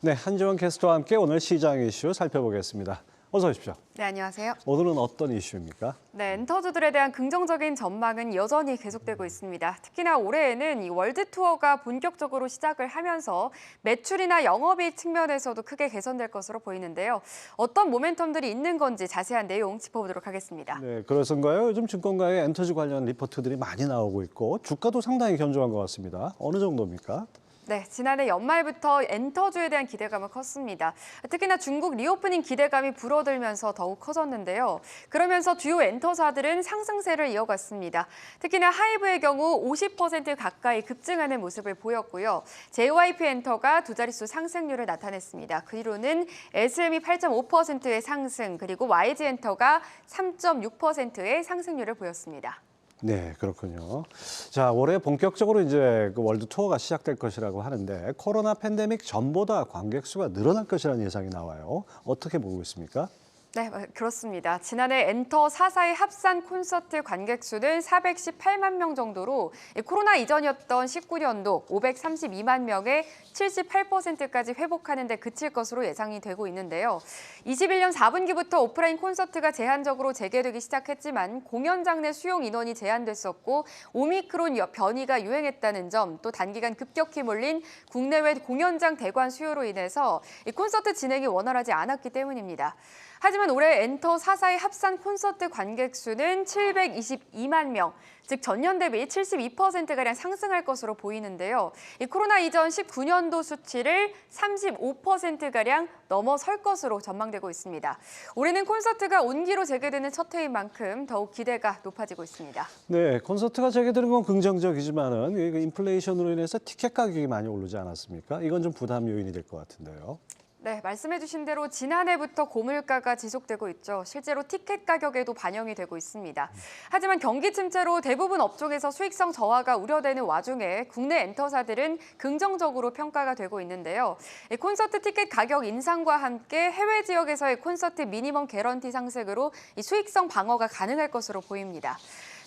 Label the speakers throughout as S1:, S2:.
S1: 네, 한지원 캐스터와 함께 오늘 시장 이슈 살펴보겠습니다. 어서 오십시오.
S2: 네, 안녕하세요.
S1: 오늘은 어떤 이슈입니까?
S2: 네, 엔터주들에 대한 긍정적인 전망은 여전히 계속되고 있습니다. 특히나 올해에는 이 월드 투어가 본격적으로 시작을 하면서 매출이나 영업이익 측면에서도 크게 개선될 것으로 보이는데요. 어떤 모멘텀들이 있는 건지 자세한 내용 짚어보도록 하겠습니다.
S1: 네, 그래서인가요? 요즘 증권가에 엔터주 관련 리포트들이 많이 나오고 있고 주가도 상당히 견조한 것 같습니다. 어느 정도입니까?
S2: 네, 지난해 연말부터 엔터주에 대한 기대감은 컸습니다. 특히나 중국 리오프닝 기대감이 불어들면서 더욱 커졌는데요. 그러면서 주요 엔터사들은 상승세를 이어갔습니다. 특히나 하이브의 경우 50% 가까이 급증하는 모습을 보였고요. JYP엔터가 두 자릿수 상승률을 나타냈습니다. 그 이유는 SM이 8.5%의 상승, 그리고 YG엔터가 3.6%의 상승률을 보였습니다.
S1: 네, 그렇군요. 자, 올해 본격적으로 이제 그 월드 투어가 시작될 것이라고 하는데 코로나 팬데믹 전보다 관객 수가 늘어날 것이라는 예상이 나와요. 어떻게 보고 있습니까?
S2: 네, 그렇습니다. 지난해 엔터 4사의 합산 콘서트 관객 수는 418만 명 정도로 코로나 이전이었던 19년도 532만 명의 78%까지 회복하는 데 그칠 것으로 예상이 되고 있는데요. 21년 4분기부터 오프라인 콘서트가 제한적으로 재개되기 시작했지만 공연장 내 수용 인원이 제한됐었고 오미크론 변이가 유행했다는 점, 또 단기간 급격히 몰린 국내외 공연장 대관 수요로 인해서 이 콘서트 진행이 원활하지 않았기 때문입니다. 하지만 올해 엔터 4사의 합산 콘서트 관객 수는 722만 명, 즉 전년 대비 72%가량 상승할 것으로 보이는데요. 이 코로나 이전 19년도 수치를 35%가량 넘어설 것으로 전망되고 있습니다. 올해는 콘서트가 온기로 재개되는 첫 해인 만큼 더욱 기대가 높아지고 있습니다.
S1: 네, 콘서트가 재개되는 건 긍정적이지만은 인플레이션으로 인해서 티켓 가격이 많이 오르지 않았습니까? 이건 좀 부담 요인이 될 것 같은데요.
S2: 네, 말씀해 주신 대로 지난해부터 고물가가 지속되고 있죠. 실제로 티켓 가격에도 반영이 되고 있습니다. 하지만 경기 침체로 대부분 업종에서 수익성 저하가 우려되는 와중에 국내 엔터사들은 긍정적으로 평가가 되고 있는데요. 콘서트 티켓 가격 인상과 함께 해외 지역에서의 콘서트 미니멈 개런티 상승으로 수익성 방어가 가능할 것으로 보입니다.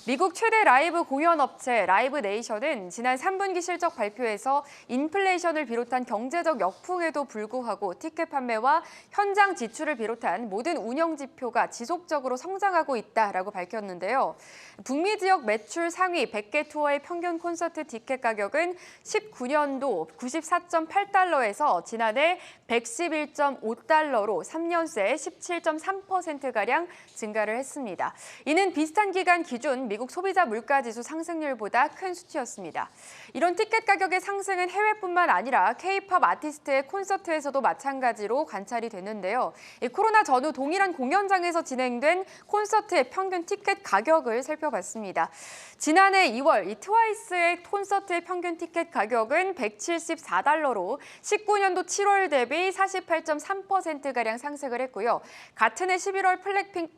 S2: 미국 최대 라이브 공연 업체 라이브 네이션은 지난 3분기 실적 발표에서 인플레이션을 비롯한 경제적 역풍에도 불구하고 티켓 판매와 현장 지출을 비롯한 모든 운영 지표가 지속적으로 성장하고 있다라고 밝혔는데요. 북미 지역 매출 상위 100개 투어의 평균 콘서트 티켓 가격은 19년도 94.8달러에서 지난해 111.5달러로 3년 새 17.3%가량 증가를 했습니다. 이는 비슷한 기간 기준 미국 소비자 물가지수 상승률보다 큰 수치였습니다. 이런 티켓 가격의 상승은 해외뿐만 아니라 K-팝 아티스트의 콘서트에서도 마찬가지로 관찰이 되는데요. 코로나 전후 동일한 공연장에서 진행된 콘서트의 평균 티켓 가격을 살펴봤습니다. 지난해 2월 이 트와이스의 콘서트의 평균 티켓 가격은 174달러로 19년도 7월 대비 48.3%가량 상승을 했고요. 같은 해 11월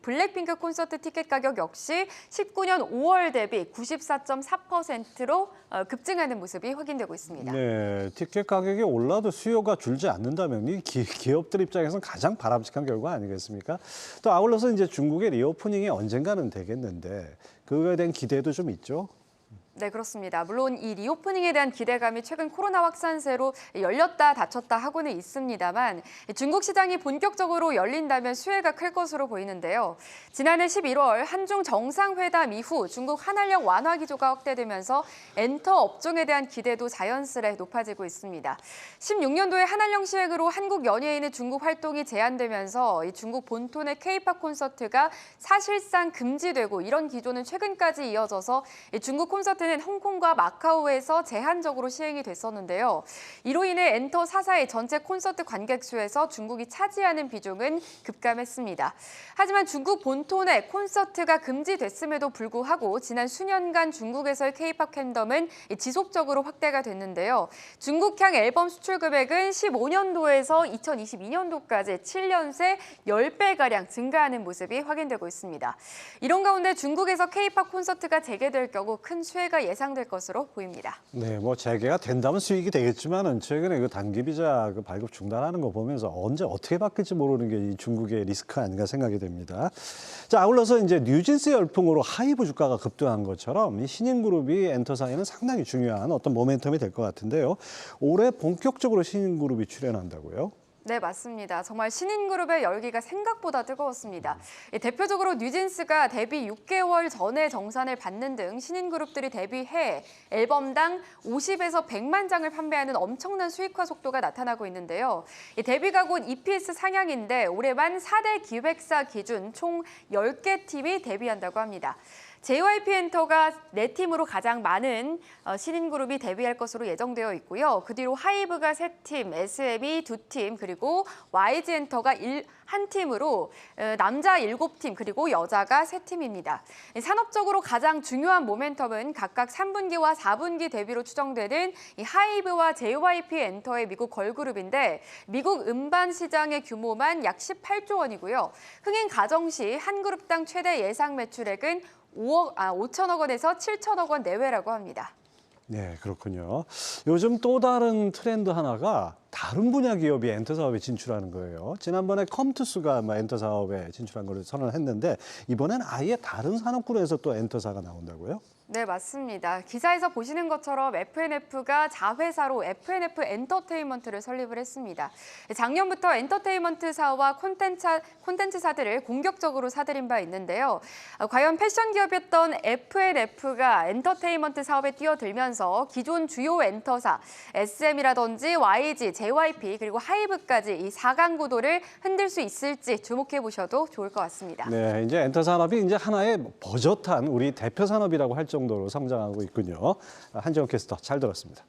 S2: 블랙핑크 콘서트 티켓 가격 역시 19년 5월 대비 94.4%로 급증하는 모습이 확인되고 있습니다.
S1: 네, 티켓 가격이 올라도 수요가 줄지 않는다면 이 기업들 입장에서는 가장 바람직한 결과 아니겠습니까? 또 아울러서 이제 중국의 리오프닝이 언젠가는 되겠는데 그거에 대한 기대도 좀 있죠?
S2: 네, 그렇습니다. 물론 이 리오프닝에 대한 기대감이 최근 코로나 확산세로 열렸다 닫혔다 하고는 있습니다만 중국 시장이 본격적으로 열린다면 수혜가 클 것으로 보이는데요. 지난해 11월 한중 정상회담 이후 중국 한한령 완화 기조가 확대되면서 엔터 업종에 대한 기대도 자연스레 높아지고 있습니다. 16년도에 한한령 시행으로 한국 연예인의 중국 활동이 제한되면서 이 중국 본토의 K-팝 콘서트가 사실상 금지되고 이런 기조는 최근까지 이어져서 중국 콘서트 는 홍콩과 마카오에서 제한적으로 시행이 됐었는데요. 이로 인해 엔터 4사의 전체 콘서트 관객 수에서 중국이 차지하는 비중은 급감했습니다. 하지만 중국 본토 내 콘서트가 금지됐음에도 불구하고 지난 수년간 중국에서의 K-팝 팬덤은 지속적으로 확대가 됐는데요. 중국향 앨범 수출 금액은 15년도에서 2022년도까지 7년 새 10배가량 증가하는 모습이 확인되고 있습니다. 이런 가운데 중국에서 K-팝 콘서트가 재개될 경우 큰 수혜가 재개가 예상될 것으로 보입니다.
S1: 네, 뭐 재개가 된다면 수익이 되겠지만은 최근에 그 단기 비자 그 발급 중단하는 거 보면서 언제 어떻게 바뀔지 모르는 게 이 중국의 리스크 아닌가 생각이 됩니다. 자, 아울러서 이제 뉴진스 열풍으로 하이브 주가가 급등한 것처럼 이 신인그룹이 엔터사에는 상당히 중요한 어떤 모멘텀이 될 것 같은데요. 올해 본격적으로 신인그룹이 출연한다고요?
S2: 네, 맞습니다. 정말 신인그룹의 열기가 생각보다 뜨거웠습니다. 대표적으로 뉴진스가 데뷔 6개월 전에 정산을 받는 등 신인그룹들이 데뷔해 앨범당 50에서 100만 장을 판매하는 엄청난 수익화 속도가 나타나고 있는데요. 데뷔가 곧 EPS 상향인데 올해만 4대 기획사 기준 총 10개 팀이 데뷔한다고 합니다. JYP 엔터가 4팀으로 가장 많은 신인그룹이 데뷔할 것으로 예정되어 있고요. 그 뒤로 하이브가 3팀, SM이 2팀, 그리고 YG 엔터가 1팀으로 남자 7팀, 그리고 여자가 3팀입니다. 산업적으로 가장 중요한 모멘텀은 각각 3분기와 4분기 데뷔로 추정되는 이 하이브와 JYP 엔터의 미국 걸그룹인데 미국 음반 시장의 규모만 약 18조 원이고요. 흥행 가정 시 한 그룹당 최대 예상 매출액은 5천억 원에서 7천억 원 내외라고 합니다.
S1: 네, 그렇군요. 요즘 또 다른 트렌드 하나가 다른 분야 기업이 엔터 사업에 진출하는 거예요. 지난번에 컴투스가 엔터 사업에 진출한 걸 선언했는데 이번엔 아예 다른 산업군에서 또 엔터사가 나온다고요?
S2: 네, 맞습니다. 기사에서 보시는 것처럼 FNF가 자회사로 FNF 엔터테인먼트를 설립을 했습니다. 작년부터 엔터테인먼트사와 콘텐츠사들을 공격적으로 사들인 바 있는데요. 과연 패션 기업이었던 FNF가 엔터테인먼트 사업에 뛰어들면서 기존 주요 엔터사, SM이라든지 YG, JYP 그리고 하이브까지 이 4강 구도를 흔들 수 있을지 주목해 보셔도 좋을 것 같습니다.
S1: 네, 이제 엔터 산업이 이제 하나의 버젓한 우리 대표 산업이라고 할 정도로 성장하고 있군요. 한지원 캐스터 잘 들었습니다.